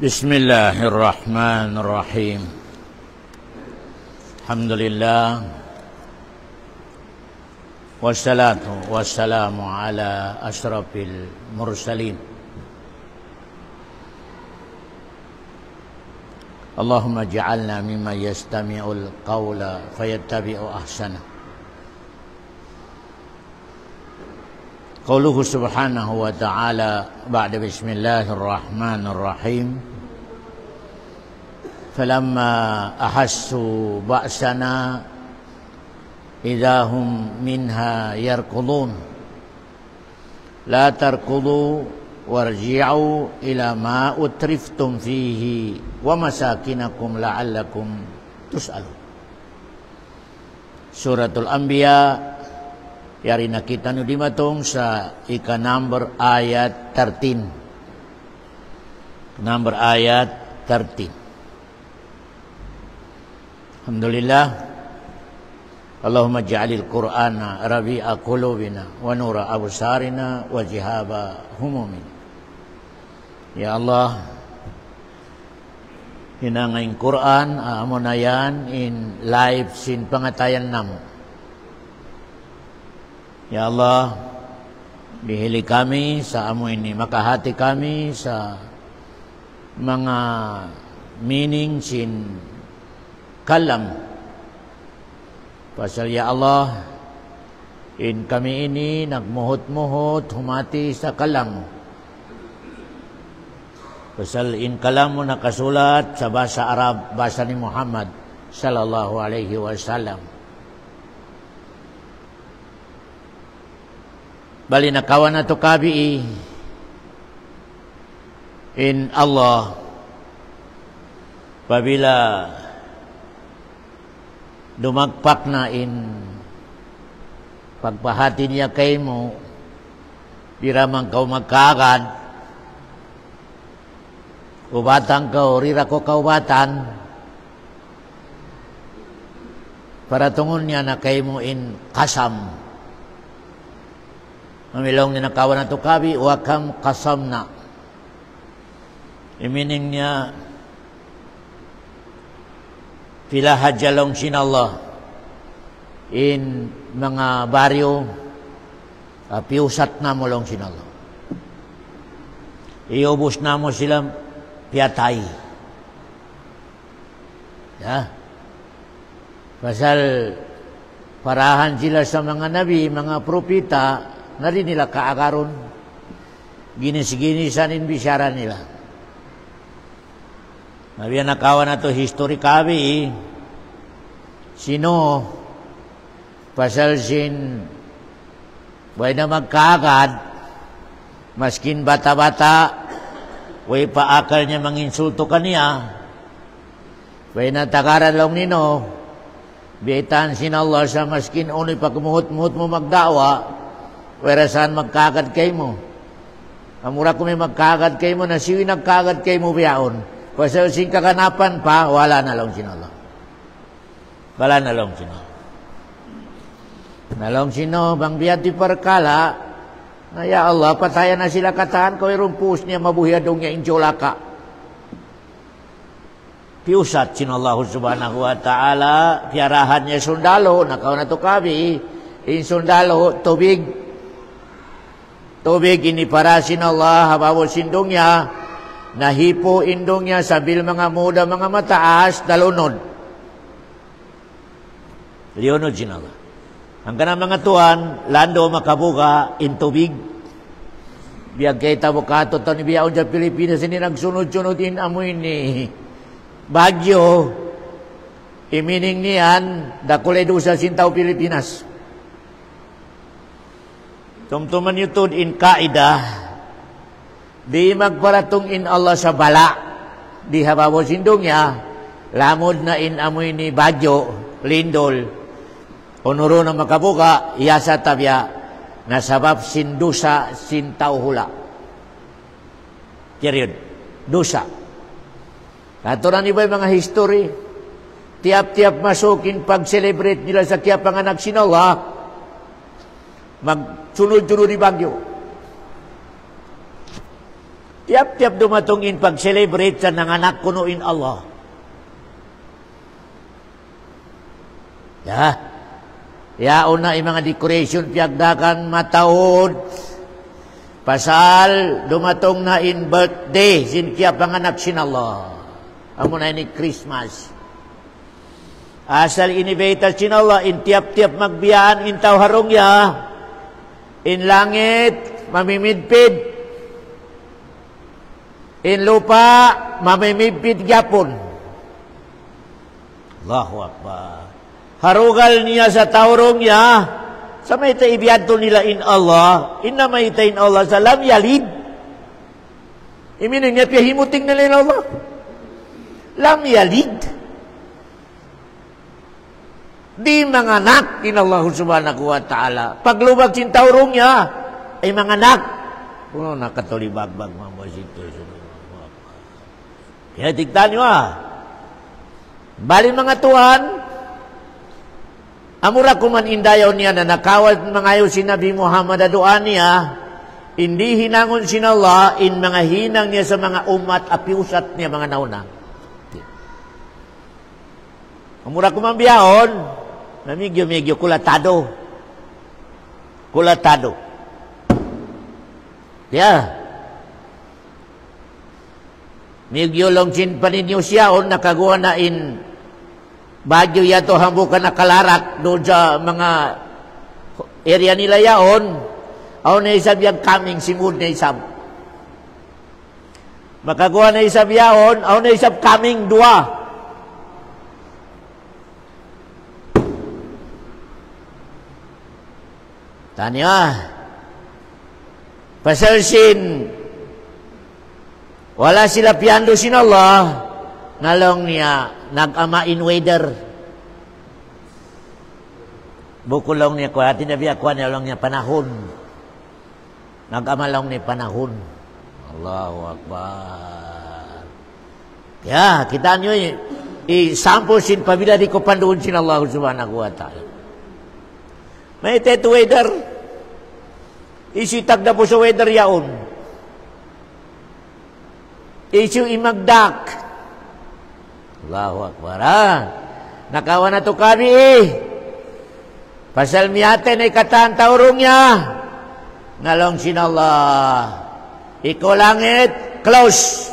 Bismillahirrahmanirrahim. Alhamdulillah. Wassalatu wassalamu ala asyrafil mursalin. Allahumma ja'alna mimman yastami'ul qawla fayattabi'u ahsana. Qauluhu subhanahu wa ta'ala ba'da bismillahirrahmanirrahim. Falamma ahassu ba'sana idahum minha yarkudun. La tarkudu warji'u ila ma utriftum fihi wa masakinakum la'allakum tus'alun. Suratul Anbiya. Yari nakita nyo di matong sa number ayat 13. Number ayat 13. Alhamdulillah. Allahumma ja'alil Qur'ana rabi'a qulubina wa nura absarina wa jihaba humumina. Ya Allah, hinangay Qur'an amo na yan in live sin pangatayan namo. Ya Allah, bihili kami sa amo ini, makahati kami sa mga meaning sin kalam. Pasal ya Allah, in kami ini nagmuhot-muhot humati sa kalam. Pasal in kalam mo nakasulat sa bahasa Arab, bahasa ni Muhammad sallallahu alaihi wasallam. Bali nakawan na to kabi in Allah pabila dumagpak na in pagpahati niya kay mo pira man kau magkagad ubatan kau rira ko kaubatan para tungon niya na kay mo in kasam. Mamilong ni nakawan na to kabi, wakam kasam na. Imining niya, pilahajalong sinallah in mga baryo, piusat na mo long sinallah. Iubos na mo sila piyatay. Ya. Pasal parahan sila sa mga nabi, mga propita, na rin nila kaagaron, ginis-ginisan in bisyara nila. Nabiyan nakawan na to history kabi, sino pasal sin way na magkaagad, maskin bata-bata, way paakal niya manginsulto kaniya, way na takaran lang nino, biitan sin Allah sa maskin unoy pagmuhot-muhot mo magdawa, werasan magkagad kay mo. Amura ko may magkagad kay mo, na siwi nagkagad kay mo biyaon. Pasal sing kakanapan pa, wala na lang sinalo. Wala na lang sinalo. Nalong sino, bang biyati parkala, na ya Allah, patayan na sila katahan, kau irumpus niya mabuhiyadong niya injolaka. Piusat sinallahu subhanahu wa ta'ala, piarahan niya sundalo, nakaw na to kabi, in sundalo, tubig, tubig iniparasin Allah habawo sindong niya, nahipo indong niya sabil mga muda mga mataas, dalunod. Lionod sin Allah. Ang kanang mga tuan, lando makabuga in tubig. Biyag kay tabukato to ni biyaon sa Pilipinas, hindi nagsunod-sunod in amoy ni Bagyo. Imining niyan, dakulay do sa Sintaw, Pilipinas. Tumtuman yutod in kaida, di magparatong in Allah sa bala, di habawo sindong niya, lamod na in amoy ni Bagyo, lindol, onuro na makabuka, iyasa tabya, nasabab sindusa sintaw hula. Period. Dusa. Naturan iba yung mga history, tiap-tiap masukin pag-celebrate nila sa kaya panganak sin Allah, magsunod-sunod ni Bagyo. Tiap-tiap dumatungin pag-celebrate sa nanganak kunuin Allah. Ya. Yaon na yung mga decoration piyagdakan matahod. Pasal dumatong na in birthday sin kya panganak sin Allah. Amo na ni Christmas. Asal inibeta sin Allah in tiap-tiap magbiyaan in taw harong ya. In langit mamimidpid. In lupa mamimidpid gyapon. Allahu Akbar. Harugal niya sa taurong niya. Sa may taibiyadto nila in Allah, inna may in Allah sa lam yalid. Iminin niya, piyahimuting nila in Allah. Lam yalid. Di manganak in Allah subhanahu wa ta'ala. Paglubag sin taurong niya, ay manganak. Puno nakatulibagbag mga masito. Kaya tigtan niyo Bali mga tuhan, amura kuman indayaw niya na nakawat mangayo si Nabi Muhammad aduan niya, hindi hinangon sin Allah in mga hinang niya sa mga umat apiusat niya mga nauna. Amura kuman biyahon, namigyo-migyo kulatado. Kulatado. Yeah. Migyo long sin paninyo siyaon, nakagawa na in Bagyo yato hambukan na kalarak doon sa mga area nila yaon. Aw na isab yung coming simud na isab. Makagawa na isab yaon, aw na isab coming dua. Tanya, pasal sin, wala sila piyando sin Allah, ngalong niya, nag-ama in weather. Bukulong niya kwa, tinabiya kwa niya lang niya panahon. Nag-ama lang niya panahon. Allahu Akbar. Ya, kita nyo i-sample sin pabila di ko panduon sin Allah subhanahu wa ta'ala. May tet weather. Isitag na po sa weather yaon. Isu imagdak. Allahu Akbar. Nakawa na to kami Pasal miyaten ay kataan taurong niya. Ngalong sin Allah. Iko langit, close.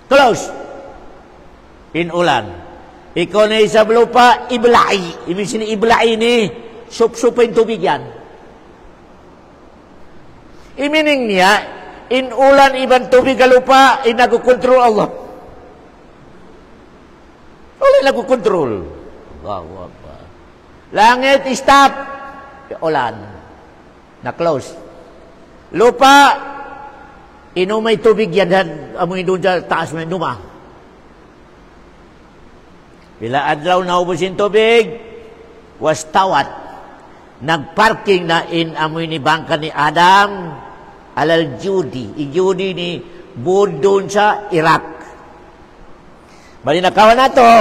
Close. In ulan. Iko na isa lupa, iblai. Ibig sini iblai ni, sup-supin tubig yan. Imining niya, in ulan ibang tubig lupa, inagukontrol Allah. Wala nagukontrol. Allahu Akbar. Langit, stop. Ulan. Na-close. Lupa, inumay tubig yan. Amoy doon sa taas mo inuma. Bila adlaw na ubusin tubig, was tawat. Nagparking na in amoy ni bangka ni Adam, alal Judy. I-Judy ni Bud doon sa Iraq. Bali nakawa na to,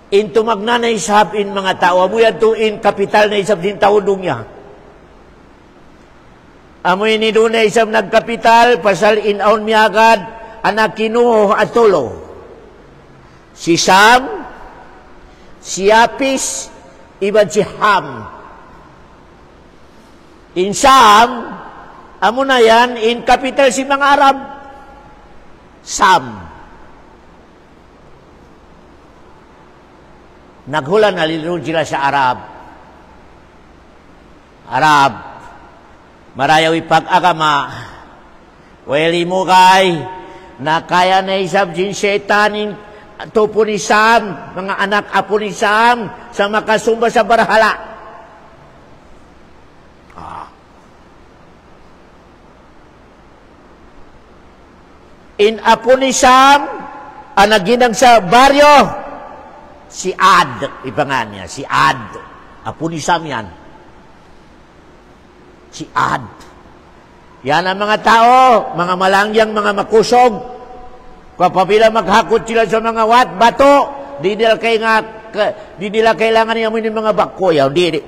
in tumagna na isab in mga tao. Amoy ato in kapital na isab din taudong niya. Amoy ni doon na isab nagkapital, pasal in aun miyagad, anak kinuho at tulo. Si Sam, si Apis, iban si Ham. In Sam, amo na yan, in kapital si mga Arab. Sam. Naghula na lilun sila sa Arab. Arab. Marayaw ipag-agama. Wali mo kay, na kaya na isab sin syetanin, tupo ni Sam, mga anak apo ni Sam, sa makasumba sa barahala. In apo ni Sam, anaginang sa baryo, si Ad, ipangan niya, si Ad. Apo ni Sam yan. Si Ad. Yan ang mga tao, mga malangyang, mga makusog. Kapabila maghakot sila sa mga bato, di nila kailangan niya mo yung mga bakkoya. Di.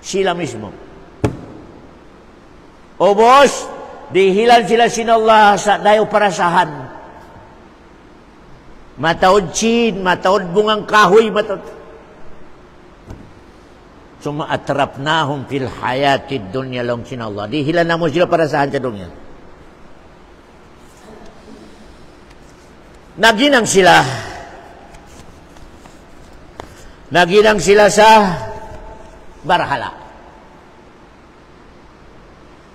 Sila mismo. O boss, dihilan sila sinallah sa dayo parasahan. Mataod chin, mataod bungang kahoy, mataod. Suma atrapnahum fil hayatid dunya long sinallah. Dihilan na mo sila parasahan sa dunya. Naginang sila sa barhala.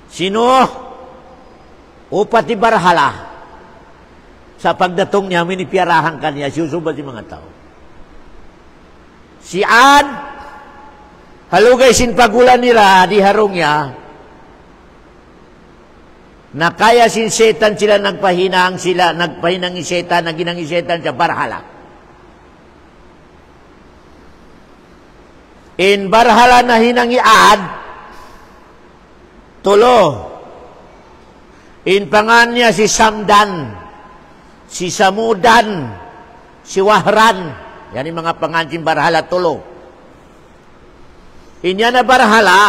Sino? Upati barhala. Sa pagdatong niya, minipiyarahan kanya, susubad si mga tao. Si Ad, halugay sinpagulan nila, di harong niya, nakaya sin setan sila nagpahinang setan, naginang setan sa barhala. In barhala na hinangi Ad, tulo. In pangan niya si Samdan, si Samudan, si Wahran. Yan yung mga pangan sin barhala, tulo. Inya na barhala,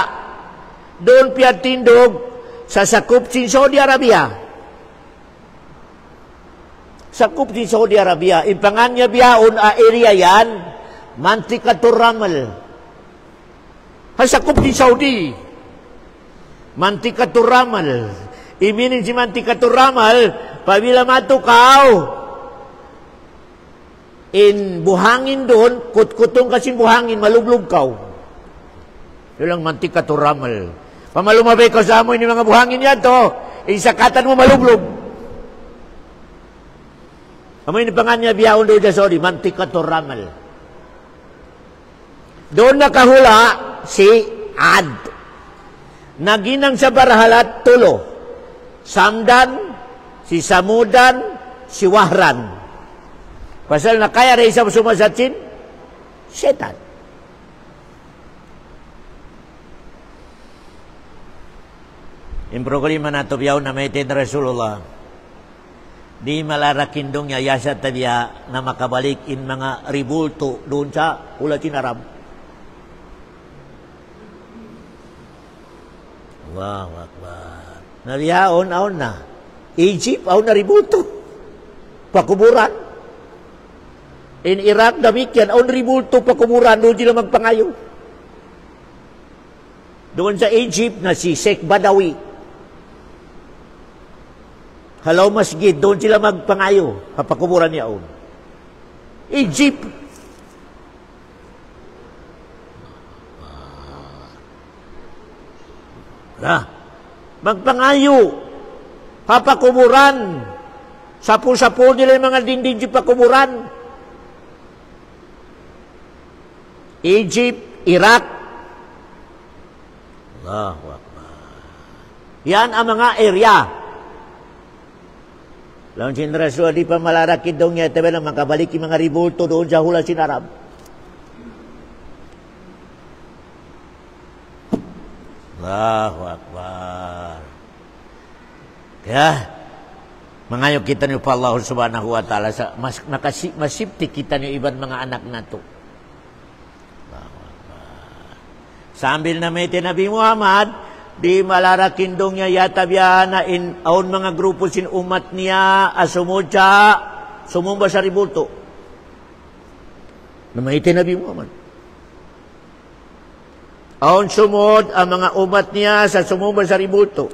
doon piyatindog sa sakop sin Saudi Arabia. Sakop sin Saudi Arabia. In pangan niya biyaon area yan, Mantikatur Ramal. Sakop sin Saudi. Mantikatur Ramal. Iminin si Mantikatur Ramal, pabila matukaw, in buhangin doon, kutkutong kasi buhangin, malublog kaw. Yun lang Mantikatur Ramal. Pamalumabay ko sa amoy ni mga buhangin yan to, isakatan mo malublog. Amoy ni pangan niya biyahon doon sa Saudi, Mantikatur Ramal. Doon nakahula si Ad. Naginang sa barhalat, tulo. Samdan, si Samudan, si Wahran. Pasal na kaya rin sa sumasatsin, setan. Yung problema na ito, biyaw na may tin Rasulullah, di malarakindong niya yasa tabiya na makabalik in mga ribulto doon sa ulatin Arab. Allahu Akbar. Nariyaon, aon na. Egypt, aon na ribulto. Pakuburan. In Iraq, damikyan, aon ribulto, pakuburan. Doon sila magpangayo. Doon sa Egypt, na si Sheikh Badawi. Halaw Masjid, doon sila magpangayo. Pakuburan niya aon. Egypt. Magpangayo, papakuburan, sapo-sapo nila yung mga dinding di pakuburan. Egypt, Iraq. Allahu Akbar. Yan ang mga area. Lawan sin Rasul, di pa malarakid daw niya, tabi lang makabalik yung mga ribulto doon sa hula sin Arab. Allahu Akbar. Kaya, mangayo kita niyo pa Allah subhanahu wa ta'ala sa masipti kita niyo iban mga anak na to. Allahu Akbar. Sambil na may Nabi Muhammad, di malarakindong niya yata biya na aon mga grupo sin umat niya asumudya, sumumba sa ribulto. Na may Nabi Muhammad. Aon sumod ang mga umat niya sa sumumba sa ribulto.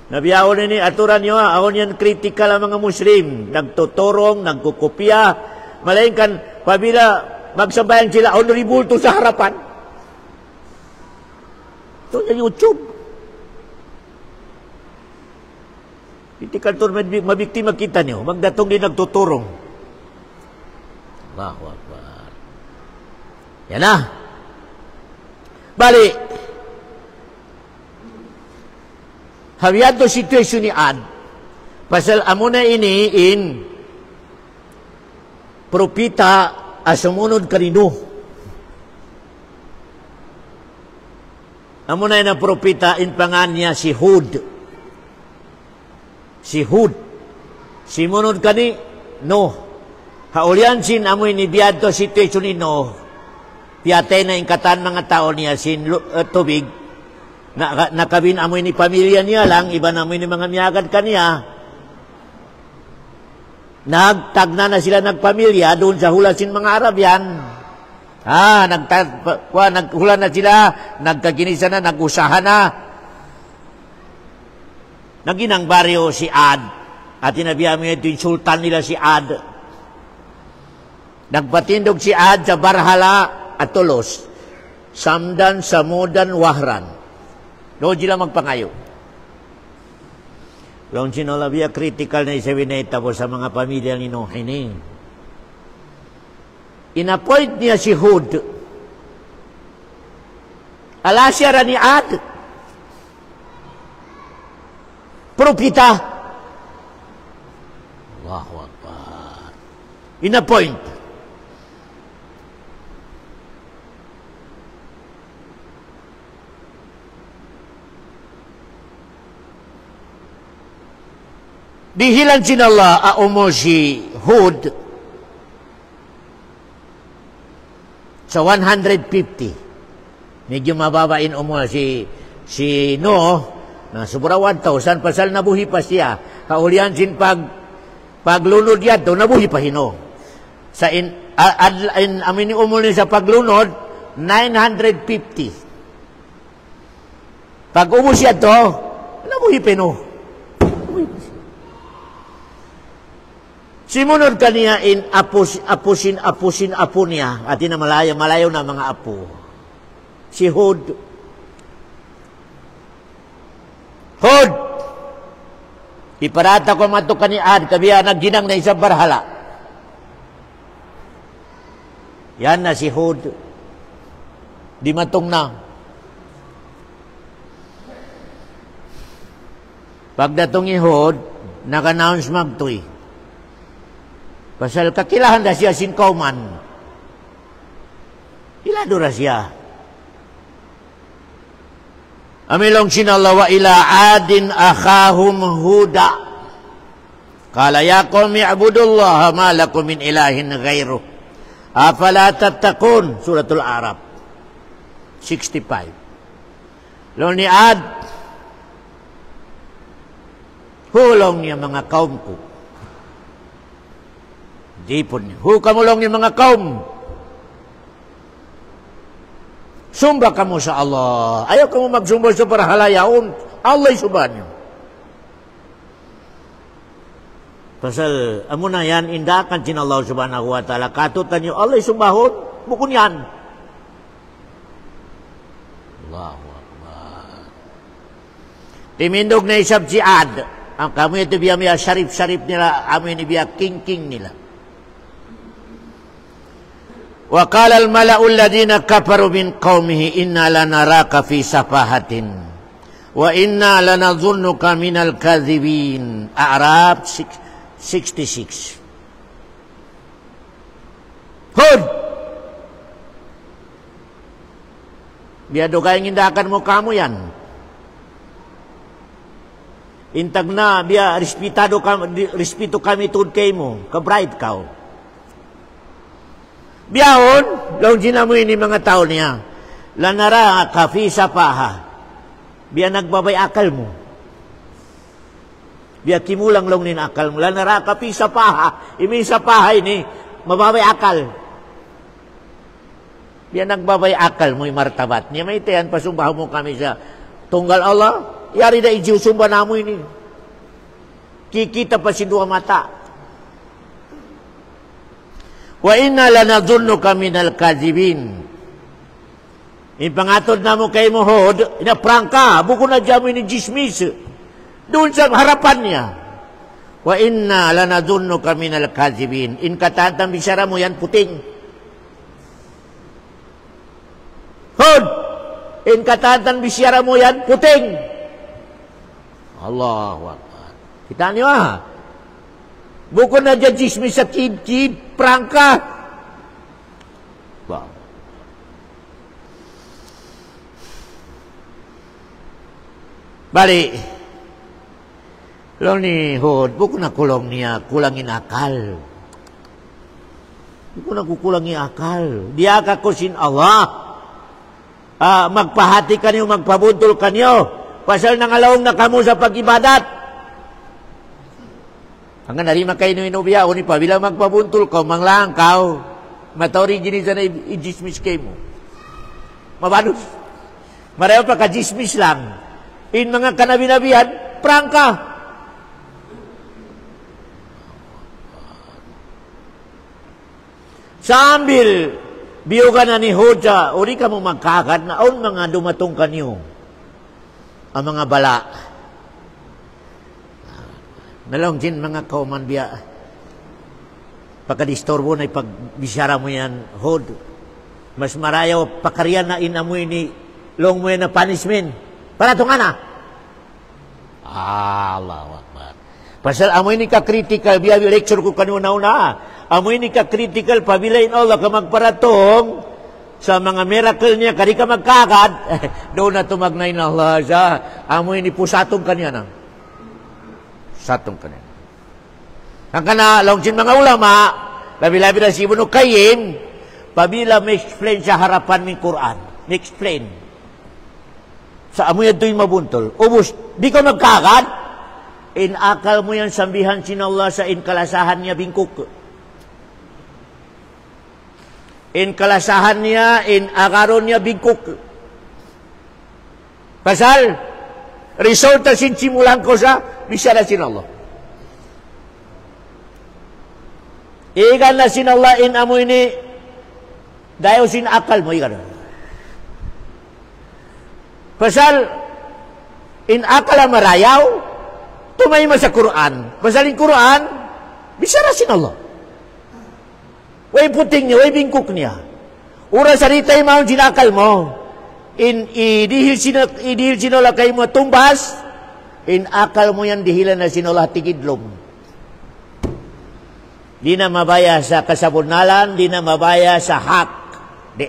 Nabiyaon ni aturan niyo, aon yan kritikal ang mga Muslim. Nagtuturong, nagkukopya. Malainkan, pabila magsabayan sila, aon ribulto sa harapan. Ito na YouTube. Kritikal to, mabiktima kita niyo. Magdatong din nagtuturong. Allahu Akbar. Yan na. Bali, hawiyad to situation ni Ad, pasal amo na ini in propita asumunod kanino. Amo na ina propita in pangan niya si Hud. Si Hud. Simunod kani no. Haulyan sin amo ini biyad to situation ni no. Piyatay na ingkatan mga tao niya sin tubig. nakabin amoy ni pamilya niya lang, iba na amoy ni mga miyagad kaniya. Nagtagna na sila nagpamilya doon sa hulasin mga Arabian. Naghula na sila, nagkaginisa na, nag-usahan na. Naginang baryo si Ad. At tinabihan mo ito yung sultan nila si Ad. Nagpatindog si Ad sa Barhala at Tulos. Samdan, Samudan, Wahran. Doon sila magpangayo. Long sinolabia critical na isawineta po sa mga pamilya ni Nuhin. Inappoint niya si Hud. Alasya ra ni Ad. Propita. Allahu Akbar. Inappoint. Dihilan sinala aumo si Hud sa 150. Medyo mababain umo si Noah na sobra 1,000 pasal nabuhi pa siya. Kaulian sin paglunod yato nabuhi pa hino. Sa amin umo ni sa paglunod 950. Pag umos yato nabuhi pa hino. Simunod kaniya in apusin apo niya. At na malayo na mga apo. Si Hud. Hud! Iparata ko matukan ni Ad. Kabiya nagginang na isang Barhala. Yan na si Hud. Di matong na. Pagdatong ni Hud, nag-announce magtoy. Pasal kakilahan na siya sin kauman. Ilado na siya. Amilong sinala wa ila adin akhahum Huda. Kala ya qawmi i'budullaha ma lakum min ilahin ghairuh. Afala tattaqun. Suratul Arab 65. Long ni Ad, hulong niya mga kaum ko. Dipon niya. Hukamulong niya mga kaum. Sumba kamu sa Allah. Ayaw kamu magsumba sa parahalayaon. Allah isumba niyo. Pasal, amo na yan, indakan sin Allah subhanahu wa ta'ala. Katutan niyo, Allah isumbahon. Bukun yan. Allahu Akbar. Timindog na isab si Ad. Ang kami ito biya syarif-syarif nila. Amin biya king-king nila. وقال الملأ الذين كفروا من قومه إنا لنراك في سفاهة وإنا لنظنك من الكاذبين. أعراف 66. Hud! Biya dugay ngindakan mo kamu yan. Intag na, biya respeto kami tud kay mo. Ka-bright ka. Biyahon, laon sinamoy ni mga tao niya. Lanara ka fi sapaha. Biya nagbabay akal mo. Biya kimulang long nin akal mo. Lanara ka fi sapaha. Imi sapaha ini, mababay akal. Biya nagbabay akal mo yung martabat. Niya may tayan, pasumbahan mo kami sa tunggal Allah. Yari na ijiw sumba na mo ini. Kikita pa si dua mata. Wa inna lanadhunnuka minal kadhibin. Ipangatod na mo kay Hud, inaprangka, buko na dyan mo ni Jismis. Doon sa harapan niya. Wa inna lanadhunnuka minal kadhibin. In katantang bisara mo yan, puting. Hud! In katantang bisara mo yan, puting. Allahu Akbar. Kita niyo buko na dyan Jismis sa kid-kid, prangka. Wow. Bali, long ni Hud, buko na kulong niya, kulangin akal. Buko na kukulangin akal. Diaka ko sin Allah. magpahati kanyo, magpabuntol kanyo. Pasal nangalawang na kamo sa pag-ibadat. Hanggang narima kayo ng inubya, o ni pa, bilang magpabuntol ka, manglang ka, matawari gini sana i-jismis kayo mo. Mabanos. Marayo pa ka-jismis lang. In mga kanabi-nabihan, prangka. Sambil biyugan na ni Hoja, uri ka mo magkakad na on mga dumatong kanyo. Ang mga bala. Nalong din mga kauman biya. Pagkadistorbo na ipagbisyara mo yan, Hod. Mas marayaw pakariyan na inamoy ni long mo yan na punishment. Para ito nga na. Allahu Akbar. Pasal amoy ni ka-critical, biya lecture ko kanyo na. Amoy ni ka-critical, pabilayin Allah ka magparatong sa mga miracle niya, kadi ka magkakad, doon na tumagnay na Allah siya. Amoy ni pusatong kanya na. Satong kanya. Ang kana, longsin mga ulama, labi-labi na si Ibnu Qayyim, pabila may explain sa harapan ng Quran. May explain. Sa amoy ito'y mabuntol. Ubus, di ka magkakad, inakal mo yan sambihan sinallah sa inkalasahan niya bingkok. In kalasahan niya, in akaron niya bingkok. Pasal, resulta sinsimulan ko sa bisyara sin Allah. Igan na sin Allah in amoy ni dayo sin akal mo, igan. Pasal, in akal ang marayaw, tumay mo sa Quran. Pasal in Quran, bisyara sin Allah. Way puting niya, way bingkok niya. Ura sarita yung mga sinakal mo. Idihil sinola kayo mo tumbas, in akal mo yan dihilan na sinola tigidlom. Di na mabaya sa kasabunalan, di na mabaya sa hak. Di.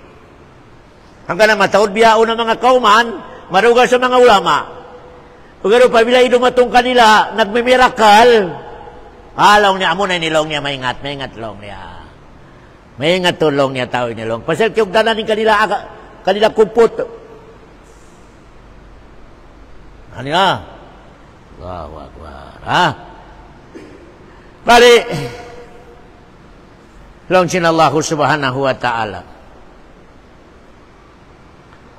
Hanggang na mataod biyao ng mga kauman, maruga sa mga ulama. Pero pabila idumatong kanila, nagmimirakal, long niya, amo na nilong niya, maingat long niya. May nga tulong niya tao nilong. Pasal kayong dananin kanila kupot. Ano niya? Allahu Akbar. Ha? Bali, longsin Allah subhanahu wa ta'ala.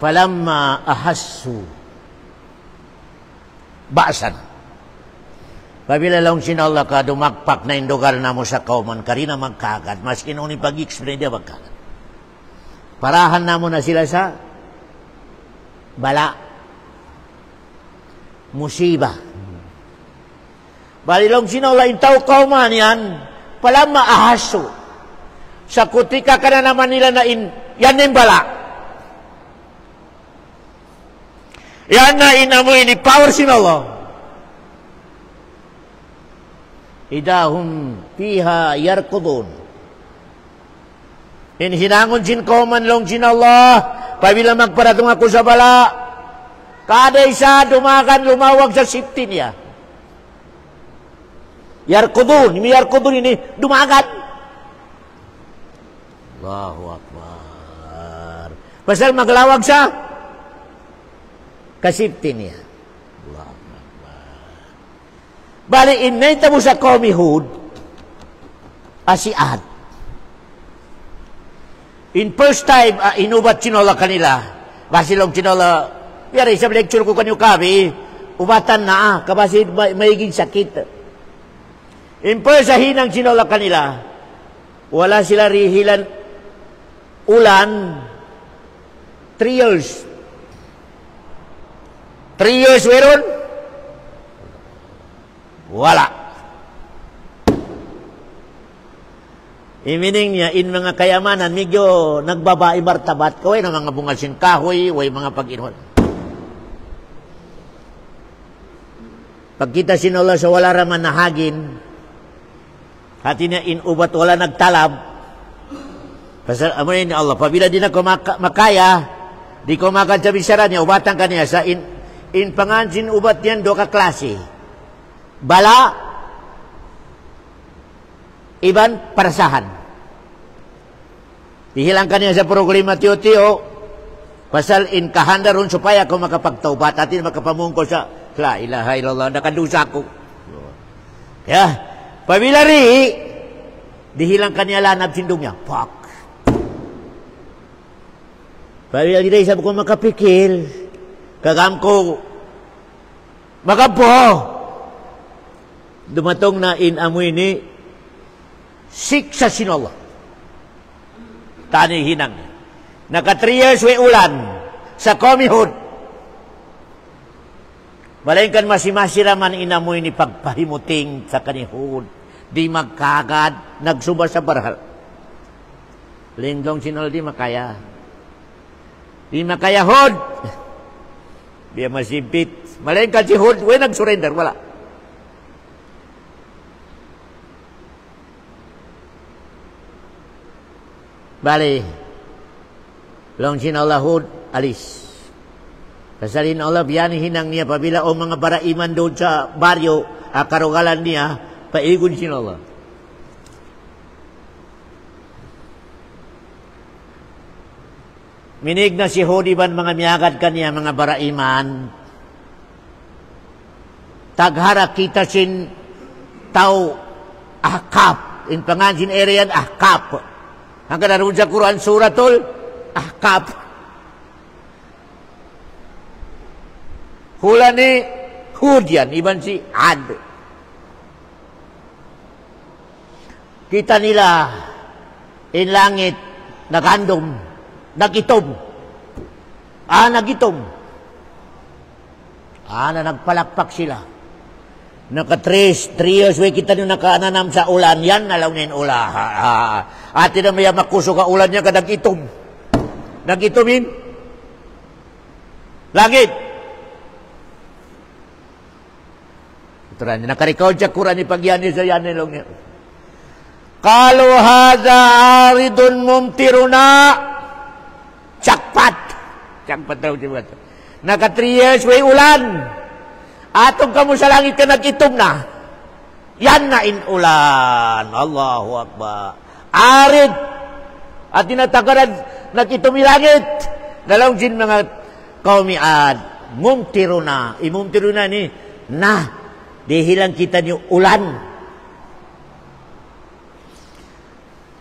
Falamma ahassu ba'san. Pabila lang sinala ka, dumakpak na indugal na mo sa kauman, karina magkagad, maskin ni pag-explain dia magkagad. Parahan na mo na sila sa bala, musiba. Bali lang sinala, intaw kauman yan, pala maahaso. Sa kutika ka na naman nila na yan yung bala. Yan na inamoy ni power sinala. Idahum fiha yarkudun. In hinangon sin kauman long sin Allah, pabila magparatong ako sa bala, kada isa dumakan lumawag sa safety niya. Yarkudun, ini yarkudun ini dumakan. Allahu Akbar. Pasal maglawag sa kasipti niya. Allahu Akbar. Bali, inaita mo sa komihud, asiad. In first time, inubat sinola kanila. Basilong sinola, yari sa lecture ko kanyo kami, ubatan na, kabasid maiging sakit. In first, hinang sinola kanila, wala sila rihilan ulan, 3 years. 3 years meron? Wala. Imining niya, in mga kayamanan, medyo nagbabae martabat, kaway na mga bungal sin kahoy, way mga pag-inhon. Pagkita sinola sa wala raman na hagin, hati niya inubat wala nagtalab, pasal amoy ni Allah, pabila din ako makaya, di ko makadsabi siya niya, ubatan ka niya sa in pangansin ubat yan, do ka klase. Bala, iban parasahan. Dihilangkan niya sa problema tiyo-tiyo, Pasal in kahandaron supaya ako makapagtaubat at makapamungkol sa la ilaha illallah, nakadusa ko. Kaya, pabila ri, dihilang kanya lanab sindong niya. Pak. Pabila ri, sabi ko makapikil, kagam ko, magapo. Dumatong na inamoy ni siksa sinallah. Tani hinang. Naka 3 years way ulan sa komihod. Malingkan masimasiraman inamoy ni pagpahimuting sa kanihod. Di magkagad, nagsuba sa barhal. Linggong sinol di makaya. Di makaya hod. Biya masipit. Malingkan si hod, way nagsurrender, wala. Bali, long sinalahod, alis. Kasalin Allah, biyani hinang niya, pabila o mga baraiman doon sa baryo, karugalan niya, paigun sinallah. Minig na si Hodiban mga miyagad kaniya, mga baraiman. Taghara kita sin tau ahkap. In pangansin area yan, ahkap. Ang kanaroon sa Quran suratul Ahqaf. Hula ni Hud yan, iban si Ad. Kita nila in langit nagandom, nagitom. Nagitom. Na nagpalakpak sila. Naka 3 years, way kita nyo nakaananam sa ulan, yan nalawin ulan. At na may makuso ka ulan niya ka nagitom. Nagitomin? Langit. Ito rin, nakarikod siya Quran ni pagyani sa yan nilong niya. Kalu hadha aridun mumtiruna. Chakpat. Chakpat daw siya. Naka 3 years, way ulan. Atong kamu sa langit ka nag-itom na. Yan na inulan. Allahu Akbar. Arid. At tinatagaran nag-itom yung langit. Dalawang din mga kaumiad. Mumtiro na. Imumtiro na ni. Na. Dihilang kita niyo ulan.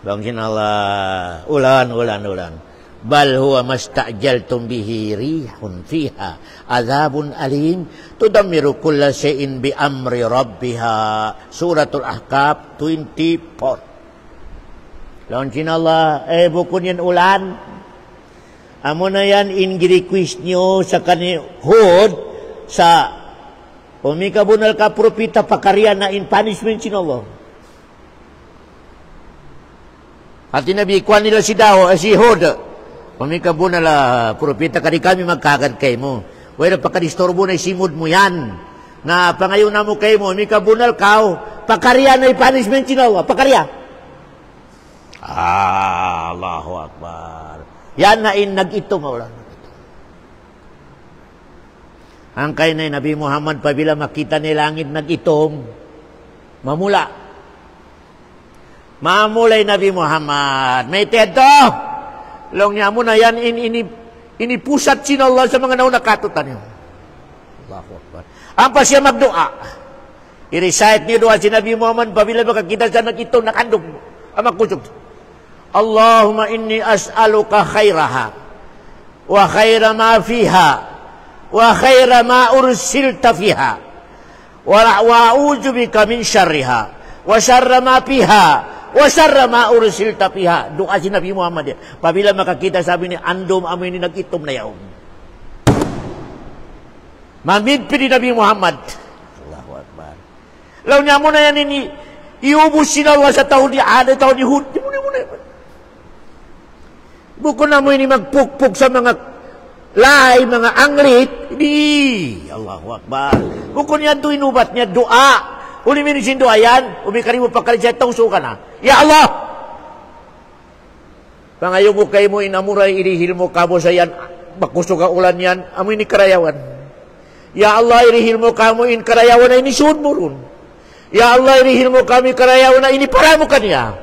Bangsin Allah. Ulan, ulan, ulan. Bal huwa mastajaltum bihi rihun fiha azabun alim tudammiru kulla shay'in bi amri rabbiha. Suratul Ahqaf 24. Launching Allah, bukun yan ulan. Amo na yan in request nyo sa kanihod sa umikabunal ka propita pakarian na in punishment sin Allah. At tinabikuan nila si Dawo, si Hod. Pamikabuna la, propita kadi kami magkagad kay mo. Wala pakadistorbo na isimod mo yan. Na pangayon na mo kay mo, mikabunal kao, pakarya na i-punishment sinawa, pakarya. Allahu Akbar. Yan na nag-itom. Ang kay na Nabi Muhammad, pabila makita ni langit nag-itom, mamula. Mamulay Nabi Muhammad. May teto. Long niya mo na yan, inipusat sinallah sa mga naunakatutan niyo. Allahu Akbar. Ang pa siya magdua. I-recite niyo doa si Nabi Muhammad, pabila makakita sa nag-itom, nakandog mo. Ang magkusog. Allahumma inni as'aluka khairaha, wa khaira ma fiha, wa khaira ma ursilta fiha, wa a'udzu bika min syarriha, wa syarra ma fiha, wa syarra ma ursilta fiha. Doa si Nabi Muhammad. Pabila makakita sabi ni andom amoy ni nag-itom na yaon. Mamidpi ni Nabi Muhammad. Allahu Akbar. Law niya mo na yan ini iubos sinawa sa taon ni Ada, taon ni Hud. Di mo na. Bukod na mo ini magpukpuk sa mga lay, mga anglit. Di. Allahu Akbar. Bukod niya ito inubat niya doa. Uli minisin doa yan, umikari mo pagkalit siya, tauso ka na. Ya Allah! Pangayon mo kayo mo, inamuray, irihil mo kamo sa yan, bakuso ka ulan yan, amoy ni karayawan. Ya Allah, irihil mo kamo in karayawan na inisud mo ron. Ya Allah, irihil mo kami karayawan na inipara mo kaniya.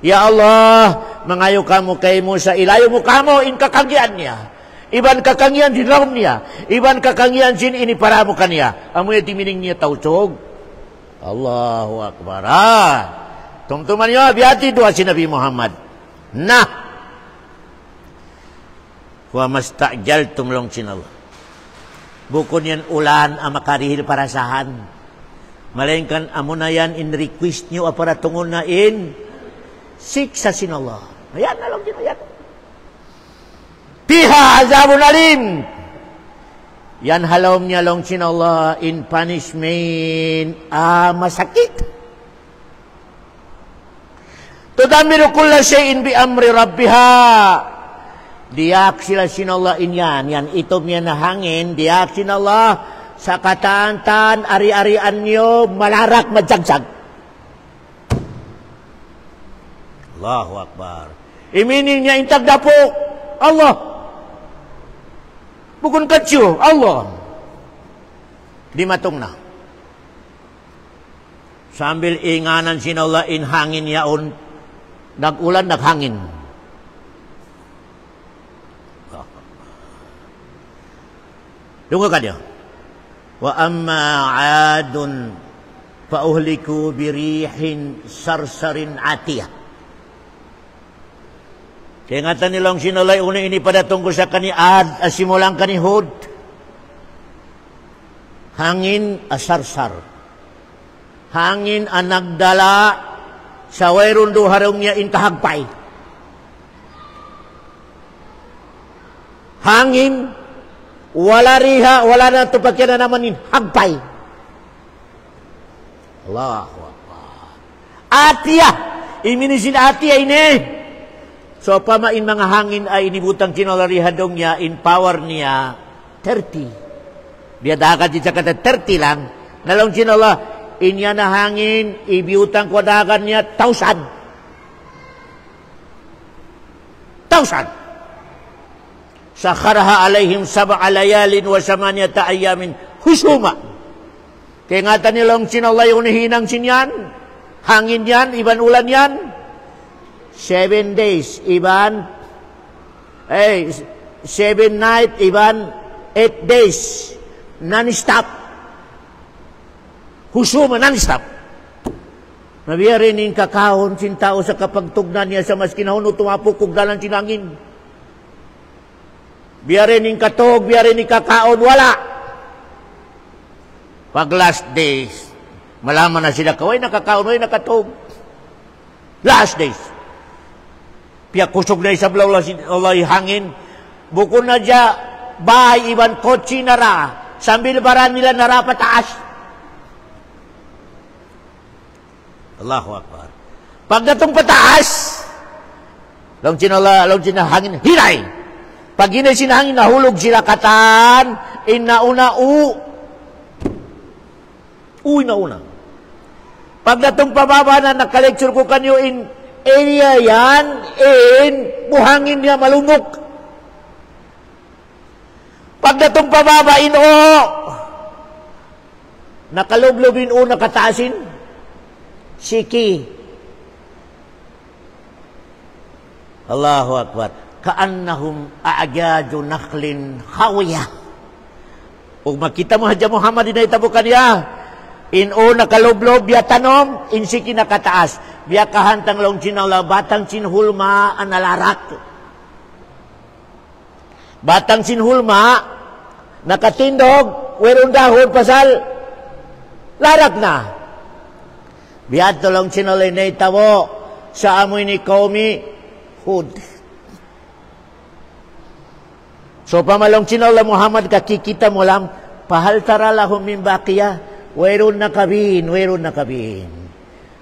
Ya Allah, mangayo kamo kayo mo sa ilayo mo kamo in kakagyan niya. Iban kakangian sin raum niya. Iban kakangian sin ini paramukan niya. Amoy timining niya taucog. Allahu Akbar. Tungtuman niyo, biati doa si Nabi Muhammad. Nah. Wa mastajaltum long sin Allah. Bukon yan ulan ang makarihil parasahan. Malainkan amunayan in request niyo para tungon na in siksa sin Allah. Ayan na lang din, ayan. Piha azabun alim. Yan halom niya long sin Allah in punishment. Masakit. Tudamiru kulla shay'in bi amri rabbiha. Diyak sila sin Allah in yan. Yan itom yan na hangin. Diyak sin Allah sa kataantan, ari-arian niyo, malarak, madsagsag. Allahu Akbar. Iminin niya intag na po. Allah. Bukun katsyo. Allah. Di matong na. Sambil inganan sin Allah in hangin yaon. Nag-ulan, naghangin. Dungo ka niyo. Wa amma adun fauhliku birihin sarsarin atiyah. Kaya ngatan nilang sinalay una ini pada tunggu sa kani ad asimulang kani hud. Hangin asarsar. Hangin ang nagdala sa wayrun duharong niya intahagpay. Hangin wala riha, wala na tupakyan na naman in hagpay. Allahu Akbar. Atiyah. Iminisin atiyah ini. So, pamain mga hangin ay inibutang kinolarihadong niya, in power niya, 30. Biadakan siya kata 30 lang. Nalong kinola, inya na hangin, ibiutang kwadakan niya, 1,000. Sakharaha alaihim sab'a layalin wa samaniyata ayamin husuma. Kaya ngata nilang sinalay unihinang sinyan, hangin yan, iban ulan yan, 7 days, iban 7 night, iban 8 days, non-stop. Husuma, non-stop. Nabiyarin in kakahon sin tao sa kapagtugnan niya sa maskinahon o tumapukog dalang sinangin. Biyarin yung katog, biyarin yung kakaon, wala. Pag last days, malaman na sila, kaway nakakaon, kaway nakatog. Last days. Piya kusog na isang Allah hangin. Bukod na dya, bahay, iban kotsi nara. Sambil baran nila nara pataas. Allahu Akbar. Pag natong pataas, long sinala hangin, hiray. Pag ginay sinahangin, nahulog sila katan, inauna inauna. Pag natong pababa na nakalecture ko kanyo in area yan, buhangin niya malumok. Pag natong pababa in nakalublubin nakataasin, siki. Allahu Akbar. Kaannahum a'jaju nakhlin khawiyah. Ug makita mo hadya Muhammad dinay tabukan ya. In-o nakaloblob biya tanom, insiki nakataas. Biya kahantang long sinawla batang sinhulma analarak. Batang sinhulma nakatindog, weron dahon pasal larak na. Biya tolong sinawla nay tabo sa amoy ni Qaumi Hud. So, pamalong sinawla Muhammad, kakikita mo lang, pahal taralahum min baqiya, wayron nakabin.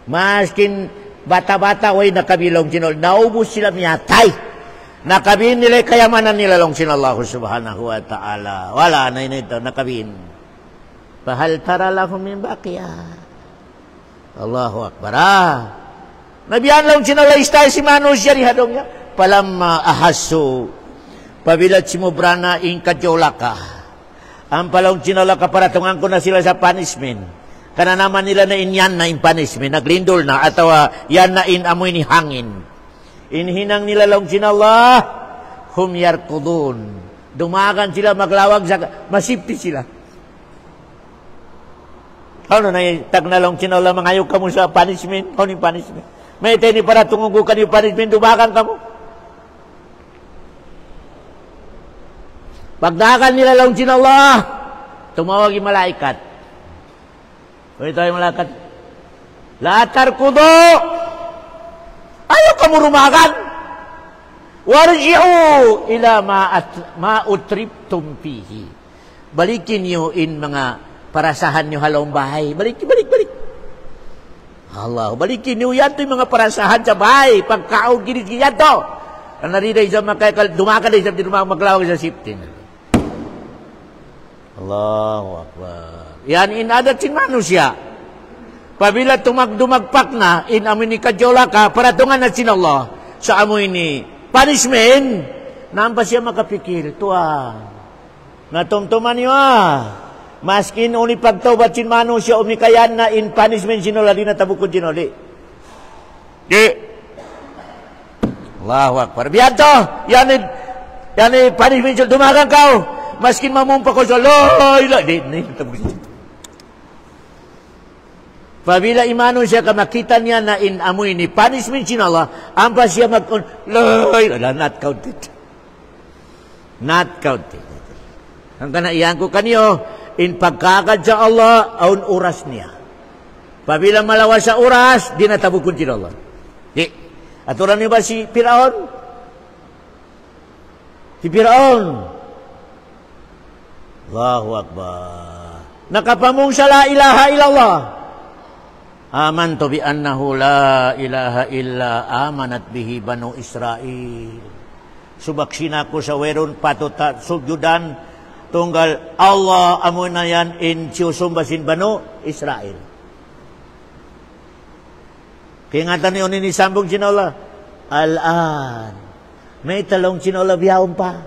Maskin bata-bata, way nakabilong sinawla. Naubos sila miyatay. Nakabin nila kayamanan nila long sinallahu subhanahu wa ta'ala. Wala na ito, nakabin. Pahal taralahum min baqiya. Allahu Akbar. Nabiyan long sinawla istay si Manus yari hadong niya. Palamma ahasu. Pabilat si Mubrana in kadyolaka. Ang palong sinalaka para tungan ko na sila sa punishment. Kana naman nila na inyan na in punishment. Naglindol na. At yan na in amoy ni hangin. Inhinang nila long sinallah. Hum yarkudun. Dumakan sila, maglawag, masipti sila. Ano na yung tagnalong sinola, mangayok ka mo sa punishment? Ano yung punishment? May tini para tungugo ka yung punishment, dumakan ka mo. Pagdakan nila lang sinola, tumawag yung malaikat. Ito yung malaikat. Latar kudo! Ayaw ka mo rumakan! Warji'u ila ma'utriptum fihi. Balikin nyo in mga parasahan nyo halong bahay. Balik. Allah, balikin nyo yan to yung mga parasahan sa bahay. Pagkaon, ginit-ginit to. Ang nariday sa dumakan sa maglawag sa siptin. Allahu Akbar. Yan inadat sin manusia. Pabila dumagpak na, in amin ni kadyola ka, para tungan na sin Allah. Sa amoy ni punishment, nampas siya makapikir. Tuwa. Natumtuman niyo Maskin uni pagtawbat sin manusia, umikayan na in punishment sinula, di natabukod sinuli. Di. Allahu Akbar. Biyanto, yan punishment sinula, dumagang kao. Maskin mamumpa ko sa loy. Di, natabukod. Pabila imano siya ka makita niya na in amoy ni punishment sinula, ampas siya loy. Not counted. Not counted. Ang kanaiyan ko kanyo, in pagkakad sa Allah, aun oras niya. Pabila malawas sa oras, di natabukod si Allah. Di. Aturan niyo ba si Firaun? Si Firaun. Allahu Akbar. Nakapamong sa la ilaha illallah. Amantu bi annahu la ilaha illa amanat bihi banu Israel. Subaksina ko sa weron patuta sujudan tunggal Allah amo na yan in sumbasin banu Israel. Kaya nga tanong ni sambong sinola, Al-an. May talong sinola, biyahon pa.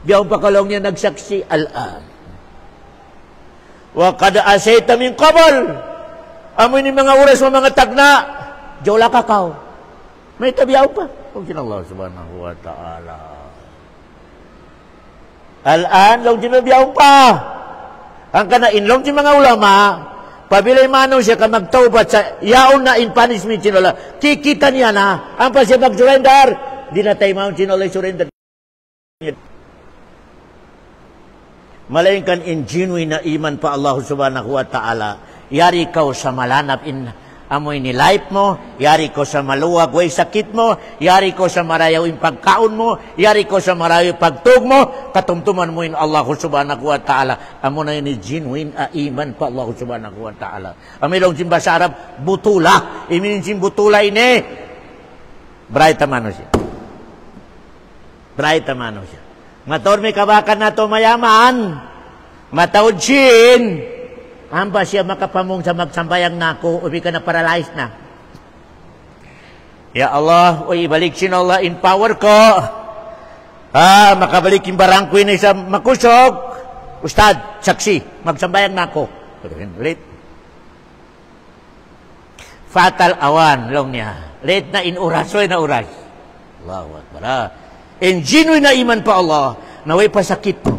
Biyahon pa kalong niya nagsaksi, Al-an. Wa kada asayta min qabal. Amoy ni mga oras mga tagna, jola kakaw. May tabiyahon pa. Kung sinola subhanahu wa ta'ala. Al-an, long sinabiyaw pa. Ang kanain, long si mga ulama, pabilay mano siya ka magtaubat sa yaon na in punishment sinola. Kikita niya na, ang pa siya mag-surrender. Di na tayo maun sinola surrender. Malayin kan in genuine na iman pa Allah subhanahu wa ta'ala. Yari kau sa malanap in amoy ni life mo, yari ko sa maluwag way sakit mo, yari ko sa marayaw in pagkaon mo, yari ko sa marayaw pagtug mo, katumtuman mo in Allah subhanahu wa ta'ala. Amo na yun ni genuine iman pa Allah subhanahu wa ta'ala. Amilong simba sa Arab, butula. Iminin sim butula ini. Bright tamano siya. Bright tamano siya. Mator may kabakan na to mayaman. Matawad sin. Amba siya makapamong sa magsambayang nako, ubi ka na paralyzed na. Ya Allah, o ibalik sin Allah in power ko. Makabalik yung barang ko yun sa makusog. Ustad, saksi, magsambayang nako. Fatal awan, long niya. Late na in oras, way na oras. Allahu Akbar. In genuine na iman pa Allah, na way pa sakit mo,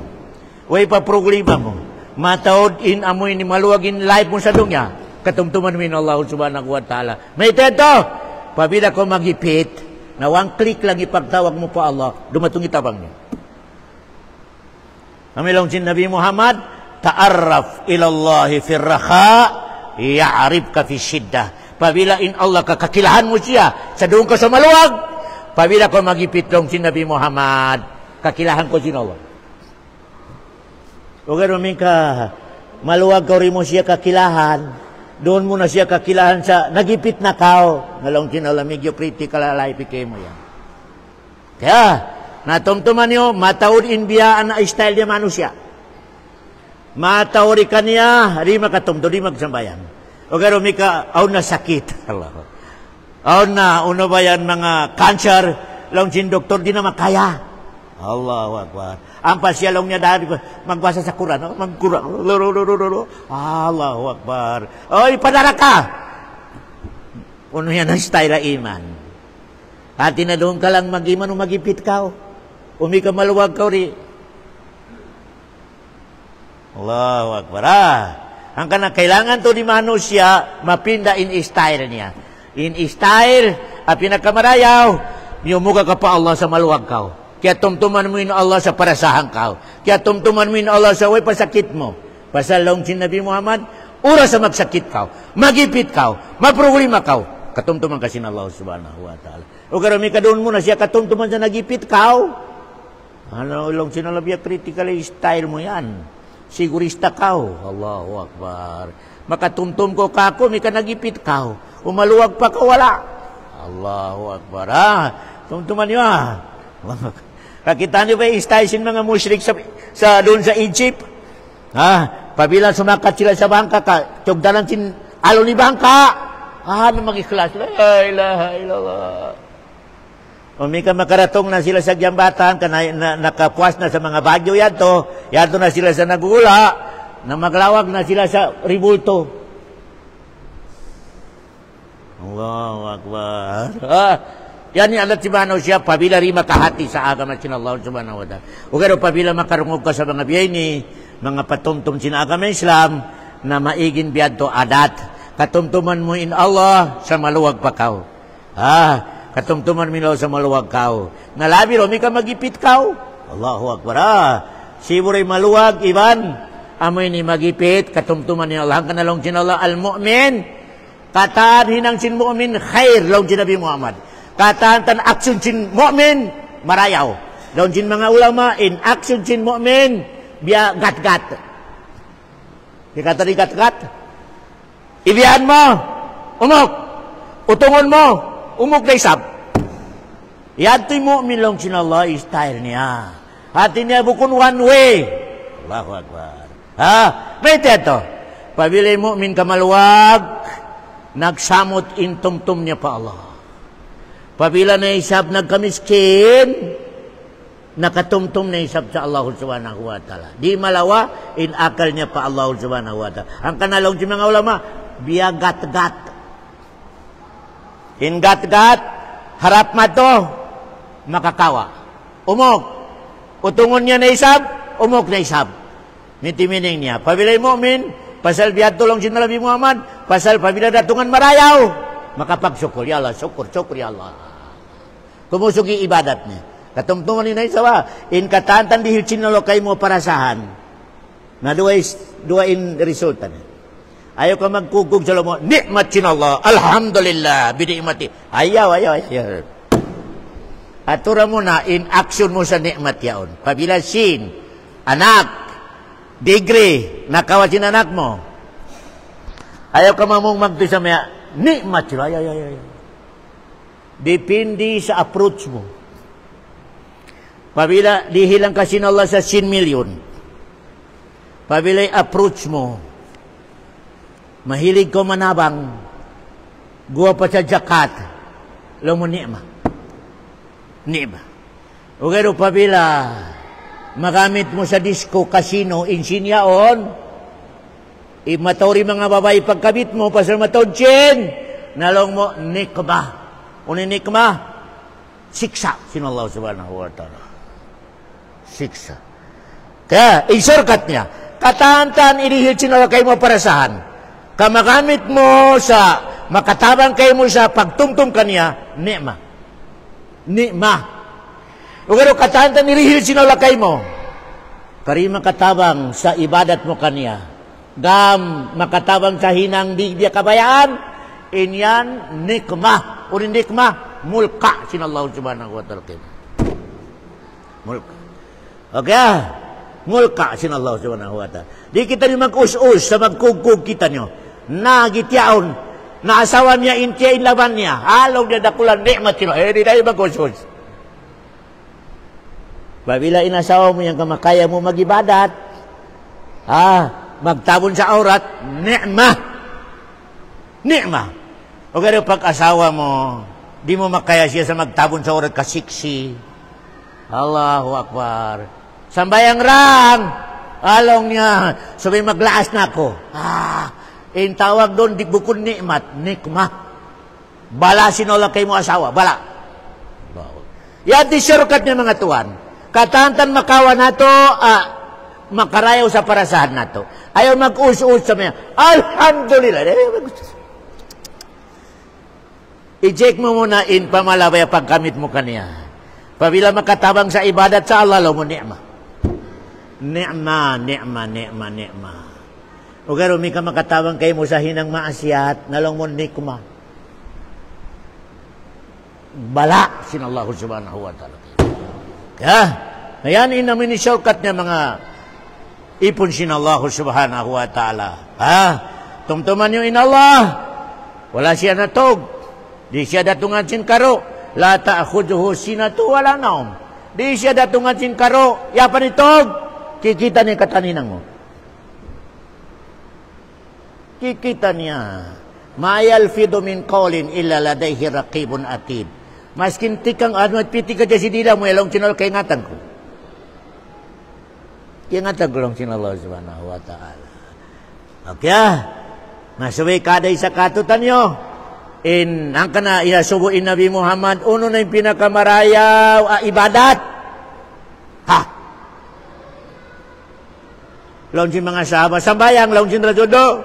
way pa problema mo. Matawad in amoy ni maluwagin life mo sa dunya. Katumtuman mo in Allah subhanahu wa ta'ala. May teto, pabila ko magipit, na one click lang ipagtawag mo pa Allah, dumatong itabang niya. Kamilong sin Nabi Muhammad, ta'arraf ilallahi firraha, ya'arif ka fi shiddah. Pabila in Allah kakakilahan mo siya, sa doon ka sa maluwag, pabila ko magipit long sin Nabi Muhammad, kakilahan ko sin Allah. O gano'n ka, maluwag ka rin mo siya kakilahan, doon mo na siya kakilahan sa nagipit na kao, nalong kinalamig yung pretty kalalay pikay mo yan. Kaya, natumtuman niyo, matawad inbiyaan na style niya manusia. Matawad ka niya, di makatumto, di magsambayan. O gano'n ka, aw na sakit. Aw na, uno ba yan mga cancer, lang sin doktor, di na makaya. Allahu Akbar. Ang pasyalong niya dahil magbasa sa Quran. Magquran. Allahu Akbar. Oy, padara ka. Uno yan ang style iman. At na doon ka lang mag-iman o magipit ka. umi ka maluwag ka uri. Allahu Akbar. Ang kanang kailangan to di manusia, mapinda in style niya. In style, ang pinakamarayaw, niumuga ka pa Allah sa maluwag ka. Kaya tumtuman mo in Allah sa parasahan ka. Kaya tumtuman mo in Allah sa way pasakit mo. Pasal long sin Nabi Muhammad, ura sa magsakit ka, magipit ka, maproblema ka. Katumtuman kasi na Allah subhanahu wa ta'ala. O karami ka doon muna siya, katumtuman sa nagipit ka. Ano long sinalabya critical style mo yan. Sigurista ka. Allahu Akbar. Makatumtum ko kako, may ka nagipit ka. Umaluwag pa ka, wala. Allahu Akbar. Tumtuman nyo Kakita nyo ba style sin mga mushrik doon sa Egypt? Pabilang sumakat sila sa bangka ka, tiyogdanan sin alo ni bangka. Na mag-ikhlas. La ilaha illallah. Umi ka makaratong na sila sa gyambatan, nakapuas na sa mga bagyo yato na sila sa nagula, na maglawag na sila sa ribulto. Allahu Akbar. Yan yung alat si Manaw siya, pabila rin makahati sa agam at sinallahu subhanahu wa ta'ala. O gano pabila makarungog ka sa mga biyayni, mga patumtum sinagam ng Islam, na maigin biyad to adat. Katumtuman mo in Allah sa maluwag pa kao. Katumtuman mo sa maluwag kao. Nalabi ro, may ka magipit kao. Allahu Akbar. Siburay maluwag, iban. Amoy ni magipit, katumtuman ni Allah. Hanggang na long sinallah, al-mu'min. Kataan hinang sin mu'min, khair, long sinabi Muhammad. Kataan tan action sin mu'min, marayaw. Long sin mga ulama, in action sin mu'min, biya gat-gat. Di kata di gat-gat. Ibihan mo, umok. Utungon mo, umok na isab. Yato'y mu'min lang sinallah, style niya. Hati niya bukun one way. Allahu Akbar. May ito. Pabili mu'min ka maluwag, nagsamot intumtum niya pa Allah. Pabila na isab nagkamiskin, nakatumtum na isab sa Allah subhanahu wa ta'ala. Di malawa, inakal niya pa Allah subhanahu wa ta'ala. Ang kanalong si mga ulama, biya gat-gat. In gat-gat, harap mato, makakawa. Umok. Utungon niya na isab, umok na isab. Mitimining niya. Pabilay mu'min, pasal biya tulong si Nabi Muhammad, pasal pabila datungan marayaw, makapagsyukur. Ya Allah, syukur ya Allah. Kumusugi ibadat niya. Katumtungan ni na isawa, in katantan dihil sinalo kayo mo parasahan, na dua in resulta niya. Ayaw ka magkugug sa lomo, ni'mat sinallah, alhamdulillah, bini'mati. Ayaw. Atura mo na, in action mo sa ni'mat yaon. Pabila sin, anak, degree, nakawasin anak mo. Ayaw ka mamong magdisa maya, ni'mat sila, ayaw. Depende sa approach mo. Pabila dihilang ka sinallah sa 100 million. Pabila approach mo, mahilig ko manabang, guwa pa sa jakat, lang mo ni'ma. O gano pabila, magamit mo sa disco, casino, insinyaon, imatori mga babae pagkabit mo, pasal matodsin, nalong mo, nikba. Unin nikma, siksa, sinallah subhanahu wa ta'ala. Siksa. Kaya, isurkat niya, katantan, inihil sinallah kayo mo parasahan. Kamagamit mo sa, makatabang kayo mo sa pagtumtum kaniya, ni'ma. O gano katantan, inihil sinallah kayo mo. Kari makatabang sa ibadat mo kaniya. Makatabang sa hinang di dia kabayaan, inyan nikmah. Unin nikmah, mulka sinallahu subhanahu wa ta'ala. Mulka. Okay, mulka sinallahu subhanahu wa ta'ala. Di kita nyo mag-us-us sa magkugkug kita nyo. Nagityaon, naasawa niya, intya inlaban niya. Alaw niya dakulan, nikmat sila. Di tayo mag-us-us. Babila inasawa mo yung kamakaya mo mag-ibadat, magtabon sa aurat, ni'mah. O gano pag-asawa mo, di mo makaya siya sa magtabon sa oras kasiksi. Allahu Akbar. Sambayang rang, along niya, sabi maglaas na ako. In tawag doon, di bukod ni'mat, nikmah. Bala sinola kay mo asawa, bala. Yan di syurkat niya mga tuwan. Katantan makawa nato, makarayaw sa parasahan nato. Ayaw mag-us-us sa mga, alhamdulillah. I-check mo muna in pamalabay pagkamit mo kaniya. Pabila makatabang sa ibadat sa Allah, mo ni'ma. Ni'ma. O garo, may ka makatabang kayo mo sa hinang maasyat, nalong mo nikma. Bala, sinallahu subhanahu wa ta'ala. Kaya, ayan inamin ni shortcut niya mga ipon sinallahu subhanahu wa ta'ala. Tumtuman nyo in Allah, wala siya natog. Di siya datungan sin karo. La ta'khuduhu sinatu wala naum. Di siya datungan sin karo. Yapan itog. Kikita niya kataninang mo. Kikita niya. Ma yalfidu min qawlin illa ladayhi raqibun atid. Maskin tikang at piti ka si dila mo, elong sinol kay ngatan ko. Kaya ngatan ko lang sinallahu subhanahu wa ta'ala. Okay, masaway kaday sa katutan nyo. Ang kana inasubuin Nabi Muhammad, uno na yung pinakamarayaw ibadat. Launching mga sahaba, sambayang, launching rajodo.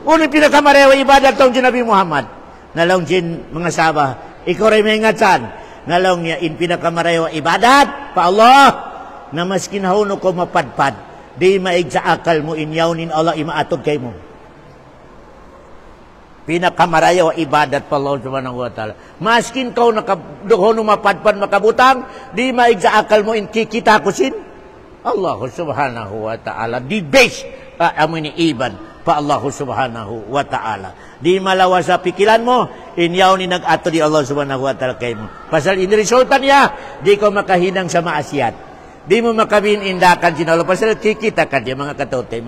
Uno yung pinakamarayaw ibadat, launching Nabi Muhammad. Na launching mga sahaba, ikaw rin may ingatan. Na laung niya, in pinakamarayaw ibadat, pa Allah, na maskin hauno ko mapadpad, di maig sa akal mo, inyawnin Allah, imaatog kay mo. Pinakamarayaw ibadat pa Allah subhanahu wa ta'ala. Maskin kau nakaduhono mapadpan makabutang, di maig sa akal mo in kikita kusin. Allah subhanahu wa ta'ala. Di base amin ni iban pa Allah subhanahu wa ta'ala. Di malawa sa pikilan mo, inyaw ni nag-ato di Allah subhanahu wa ta'ala kay mo. Pasal iniresulta niya, di ko makahinang sa maasyat. Di mo makabin indakan sinalo. Pasal kikita ka diya mga katote.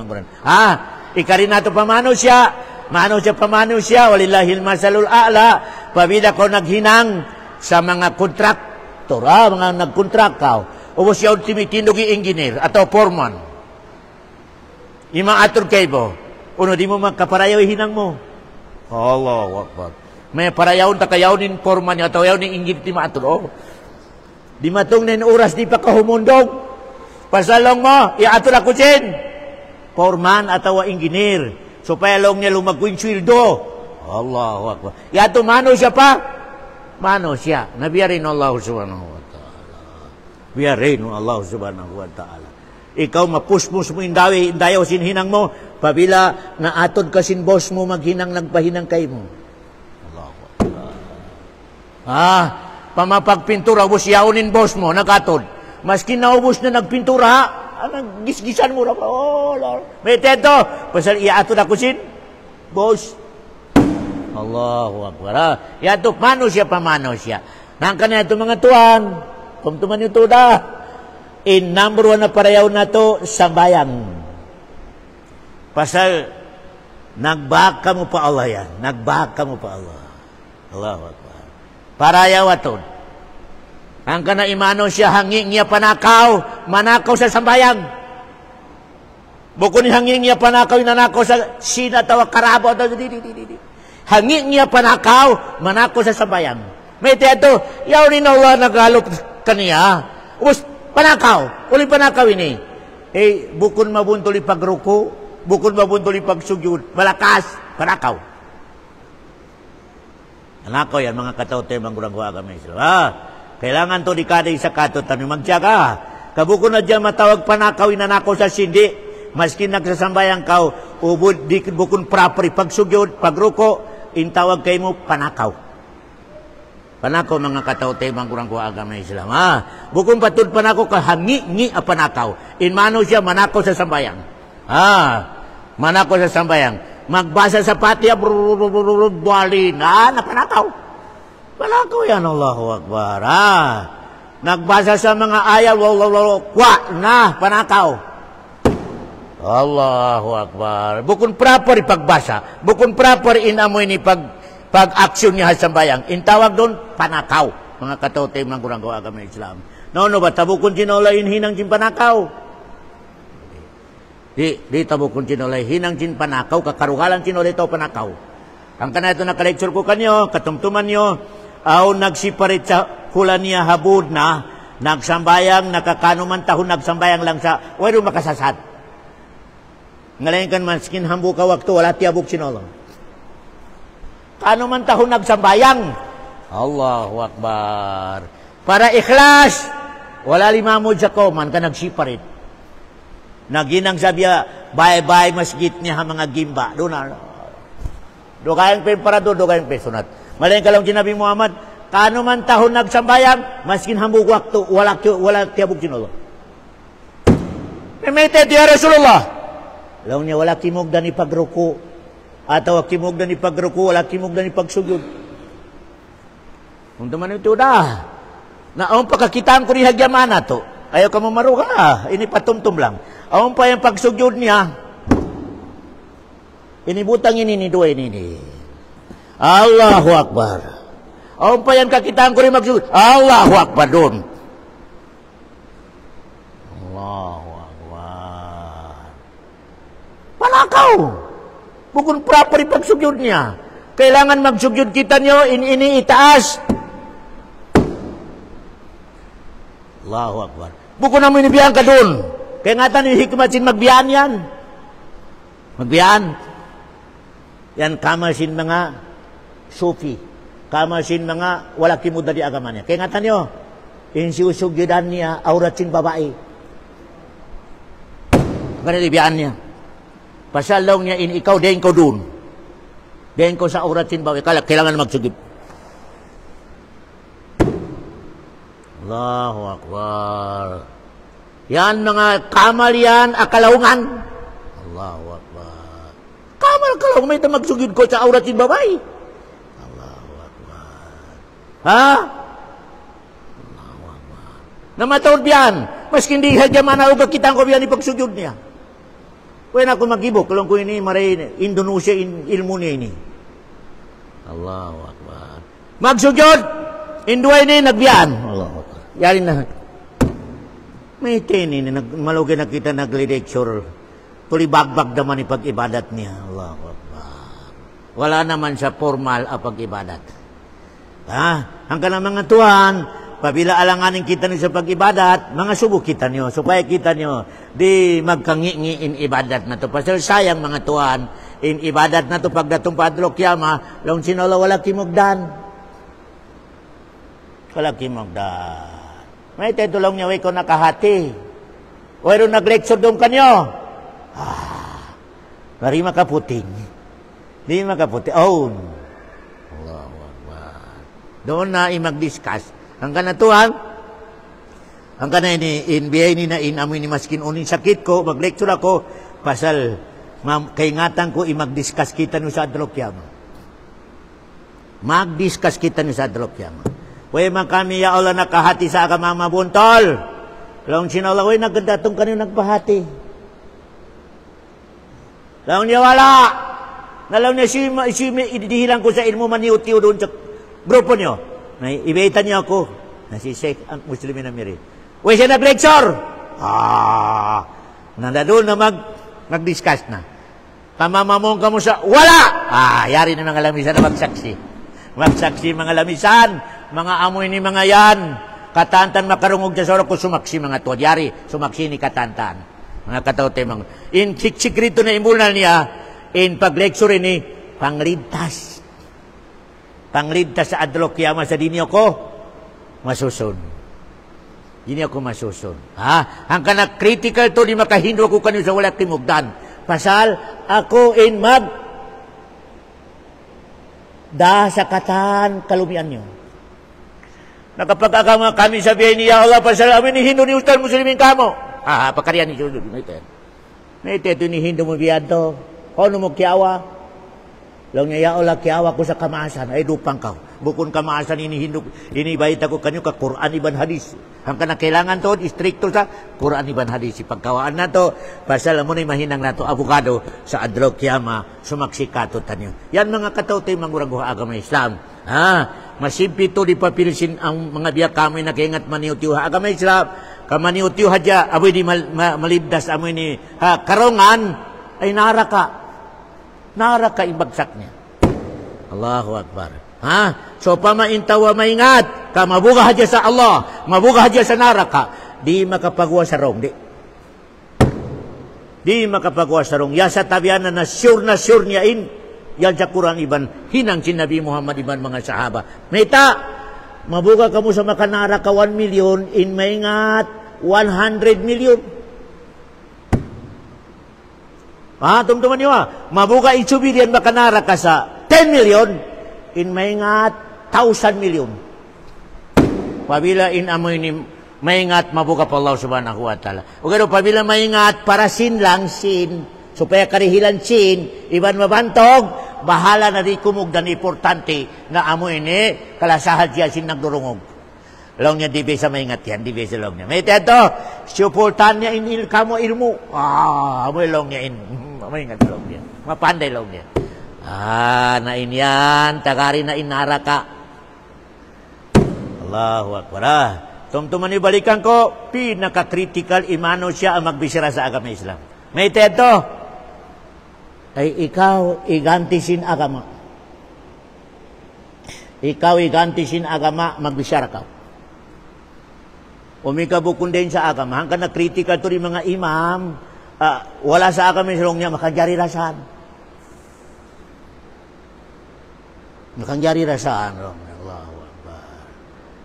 Ikarin nato pamano siya. Mano siya, walillahil masalul a'la. Pabida ko naghinang sa mga kontraktor, mga nagkontrakaw. O siya timitindugi engineer atau foreman. Ima atur kaybo. Uno di mo magkaparayaw hinang mo. Allahu Akbar. May parayawon takayawnin foreman niya atau yawnin engineer ti maatur. Di matong nen oras di pa kahumundog. Pasalong mo, iatur ako sin. Foreman atau engineer. Supaya long niya lumagwing sweldo. Allahu Akbar. Yato mano siya pa? Mano siya. Nabiyarin Allah subhanahu wa ta'ala. Biyarin Allah subhanahu wa ta'ala. Ikaw mapusmus mo indayaw sinhinang mo. Pabila na atod ka sin boss mo, maghinang nagpahinang kay mo. Allahu Akbar. Pamapagpintura, ubos yaunin boss mo, nakatod. Maski naubos na nagpintura, gisgisan mo na pa. Oh, Lord. May teto. Pasal iato na kusin. Boss. Allahu Akbar. Iato, mano siya. Nang kanina ito mga tuwan. Tumtuman yung tuda. In number one na parayaw na to, sambayang. Pasal, nagbaka mo pa Allah yan. Nagbaka mo pa Allah. Allahu Akbar. Parayaw ato. Ang kana imano siya hangi niya panakaw, manakaw sa sambayang. Bukod ni hangi niya panakaw, nanakaw sa sina tawa karabo. Hangi niya panakaw, manakaw sa sambayang. May teto, yaw rin Allah naghalop kaniya. Ubus, panakaw. Uli panakaw ini. Bukod mabuntuli pagruko, bukod mabuntuli pagsugyod, malakas, panakaw. Panakaw yan, mga kataw-tayo, mga gurang-gurang kami. Kailangan to di kada isa katutan magtiyaga. Kabuko na dyan matawag panakaw inanakaw sa sindi. Maski nagsasambayang kau, ubod di bukon proper pagsugyod, pagruko, intawag kay mo panakaw. Panakaw mga kataw-tay mangkurang ko agama Islam. Bukon patud panakaw kahangi panakaw. Inmano siya manakaw sa sambayang. Manakaw sa sambayang. Magbasa sa patiya, buwalin, napanakaw. Panakaw yan, Allahu Akbar. Nagbasa sa mga ayaw, panakaw. Allahu Akbar. Bukun proper ipagbasa. Bukun proper inamoy ni pag-aksyon niya sa bayang. Intawag doon, panakaw. Mga katote, mga kurang agama Islam. No, ba? Tabukun sinolayin hinang sin panakaw. Di tabukun sinolayin hinang sin panakaw. Kakarugalan sinolay ito panakaw. Ang kanito naka-lecture ko kanyo, katumtuman nyo, aw nagsiparit sa hula niya habud na, nagsambayang, nakakanuman tahon nagsambayang lang sa, wala makasasad. Ngalayan kan maskin hambu ka waktu, wala tiabuk sinolong. Kanuman tahon nagsambayang, Allahu Akbar. Para ikhlas, wala limamod sa koman ka nagsiparit. Naginang sabiya, bye-bye masjid niya mga gimba. Doon na. Do kayang pemparado, do kayang pesunat. Ngalayan ka lang sinabi Muhammad, kano man tahon nagsambayang, maskin hambug waktu, wala tiabog sinulo. Memete ya Rasulullah. Law niya wala kimugdan ni pagruko, ataw kimugdan ni pagruko, wala kimugdan ni pagsugod. Kung naman ito dah. Na ang pagkakitaan ko ni hagyamana to. Ayaw ka mamaruga ah. Ini patumtum lang. Ang pa yung pagsugod niya. Inibutang ini ni dua ini. Allahu Akbar. Ang pa yung kakitaan ko rin magsugod. Allahu Akbar doon. Allahu Akbar. Palakaw. Bukod proper yung pagsugod niya. Kailangan magsugod kita nyo. Ini itaas. Allahu Akbar. Buko na mo inibiyan ka doon. Kaya nga tayo hikmatin magbiyaan yan. Magbiyaan. Yan kamasin mga sufi. Kamasin mga wala kimuda di agama niya. Kaya nga tayo, insiusugyudan niya aurat sin babae. Ganun ibiyaan niya. Pasalaw niya ikaw, din ko doon. Din ko sa aurat sin babae. Kailangan magsugid. Allahu Akbar. Yan mga kamal yan, akalawungan. Allahu Akbar. Kamal kalawungan, may magsugid ko sa aurat sin babae. Allahu Akbar. Ha? Allahu Akbar. Namatawad biyan. Maski hindi hagyamana o kakitang ko biyan ipagsugid niya. Kaya na ako mag-ibok, kalong ko ini, maray Indonesia ilmu niya ini. Allahu Akbar. Magsugid! Induay ni nagbiyan. Allahu Akbar. Yari na. May tini na malugay na kita nagli-lecture. Tuli bagbag naman ni pag-ibadat niya. Allahu Akbar. Wala naman siya formal ang pag-ibadat. Ha? Hanggang na mga tuhan, pabila alanganin kita niyo sa pag-ibadat, mga subok kita niyo. Supaya kita niyo, di magkangi-ngi in ibadat na to. Pasal sayang mga tuhan, in ibadat na to pagdatong padlo kiyama, lang sinolo wala kimugdan. Wala kimugdan. May tetulong niya, ko nakahati. Wala nag-lecture doon kanyo. Mari makaputing. Di makaputing. Oh. Allahu Akbar. Doon na i-mag-discuss. Hanggang na tuhan, hanggang na inbiyay ni na inamoy ni maskin unin sakit ko, mag-lecture ako, pasal, kaingatan ko, i-mag-discuss kita nyo sa adlokyama. Mag-discuss kita nyo sa adlokyama. Way man kami ya Allah nakahati sa akamama buntol. Long sinala way nagdatong kanyo nagpahati. Long niya wala. Nalaw niya si idihilang ko sa ilmu maniutiw doon sa grupo niyo. Ibaitan niyo ako. Si Sheikh ang Muslimin na miri. Way siya nag-lecture. Nanda doon na mag-discuss na. Kamamamong ka mo sa wala. Yari na mga lamisan na magsaksi. Magsaksi mga lamisan. Mga amoy ni mga yan. Katantan makarungog sa soro ko sumaksi mga tuwa. Yari, sumaksi ni katantan. Mga katawte mga. In sikrito na imbulnal niya, in pag-lecture ni, pangligtas. Pangligtas sa adlokyama sa dinyo ko, masusun. Dinyo ko masusun. Ha? Hanggang na critical to, di makahindo ko kanyo sa wala kimugdan. Pasal, ako in da sa katan kalumian nyo. Nakapag-agama kami sabihin niya, Allah, pasal amin ni Hindu ni Ustaz Muslimin kamo. Pakarian ni Hindu. May ito ni Hindu mo biyan to. Kono mo kiawa. Lang niya, ya Allah, kiawa ko sa kamaasan. Ay, dupang ka. Bukun kamaasan ini Hindu. Ini bayit ako kanyo ka Quran iban hadis. Hanggang na kailangan to, istrikto sa Quran iban hadis. Pagkawaan na to, pasal mo na mahinang na to, abogado sa adlaw kiyama, sumaksikato tanyo. Yan mga katawtoy mangurang agama Islam. Masimpi to di papilisin ang mga biyak kami na kaingat maniutiw agama Islam. Kamaniutiw hadya, aboy di malibdas, amoy ni karongan, ay naraka. Naraka ibagsak niya. Allahu Akbar. Ha? So, pamaintawa maingat ka, mabuga hadya sa Allah, mabuga hadya sa naraka, di makapagawa sa wrong, di. Di makapagawa sa wrong. Ya sa tabiana na sure niya in, yan sa Quran iban, hinang si Nabi Muhammad iban mga sahaba. Meta, mabuga ka mo sa makanaraka 1 million, in maingat 100 million. Tumtuman niyo mabuga itsubilian makanaraka sa 10 million, in maingat 1,000 million. Pabila in amoy ni maingat mabuka pa Allah subhanahu wa ta'ala. O gano, pabila maingat para sin lang sin, supaya karihilan sin, iban mabantog, bahala na di kumugdan importante na amoy ni kalasahad siya sin nagdurungog. Long niya di sa maingat yan, di sa long niya. May teto, supultan niya in kamo ilmu. Amoy long niya in, maingat long niya. Mapanday long niya. Nain yan, tagari na inaraka. Allahu Akbar. Tumtuman ni balikan ko, pinaka-critical imano siya ang magbisira sa agama Islam. May teto, ay ikaw igantisin agama. Ikaw igantisin agama, magbisira ka. Umikabukun din sa agama. Hanggang na-critical to rin mga imam, wala sa agama Islam niya, makajari rasan. Makangyari rasaan. Allahu Akbar.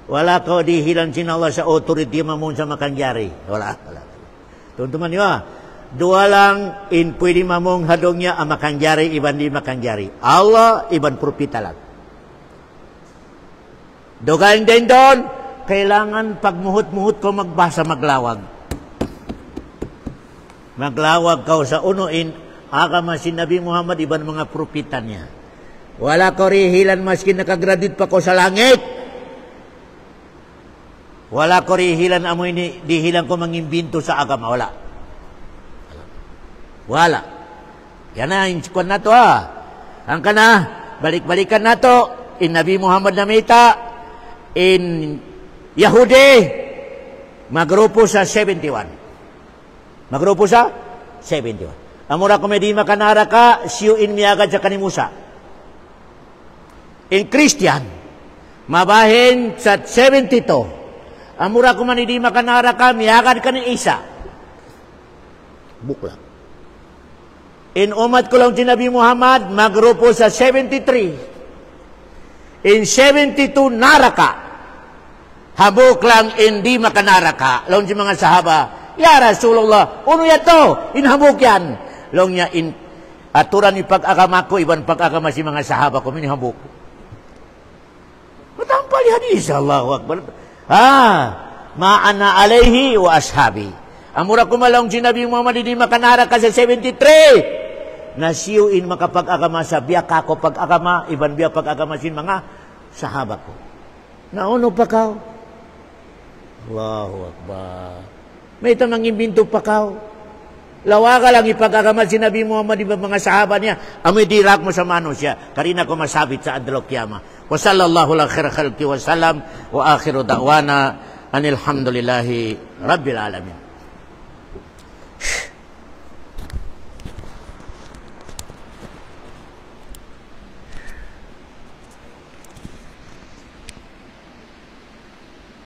Wala ko dihilan sin Allah sa authority mamun sa makangyari. Wala. Tuntuman niyo dua lang in pwede mamong hadong niya ang makangyari, iban di makangyari. Allah, iban propita lang. Dugaling din doon, kailangan pagmuhut-muhut ko magbasa maglawag. Maglawag ka sa unuin, agama si Nabi Muhammad, iban mga propita niya. Wala ko rihilan maski nakagraduate pa ko sa langit. Wala ko rihilan amoy ni dihilan ko mangimbinto sa agama. Wala. Yan na, inskwan na to Ang kana, balik-balikan na to. In Nabi Muhammad namita, in Yahudi, magrupo sa 71. Magrupo sa 71. Amura ko may di makanara ka, siyo in miyagad sa kanimusa. In Christian, mabahin sa 72. Amura ko man hindi makanara ka, miyagad ka ni isa. Bukla. In umat ko lang si Nabi Muhammad, magrupo sa 73. In 72, naraka. Habuk lang hindi makanaraka. Long si mga sahaba, ya Rasulullah, uno yato, inhabuk yan. Long niya, in aturan ni pag-agama ko, iban pag-agama si mga sahaba ko, minihabuk. Matampal hadis, Allahu Akbar. Ma'ana alayhi wa ashabi. Amura kumalong si Nabi Muhammad, hindi makanara ka sa 73. Nasiyuin makapag-agama sa biyak ako pag-agama, iban biyak pag-agama sin mga sahaba ko. Nauno pa kao? Allahu Akbar. May tamang imbinto pa kao. Lawa ka lang ipag-agama si Nabi Muhammad, iba mga sahaba niya, amoy dirak mo sa mano siya. Karina ko masabit sa adlaw kiyama. Wa sallallahu ala khair khalqi wa sallam wa akhiru da'wana anilhamdulillahi rabbil alamin.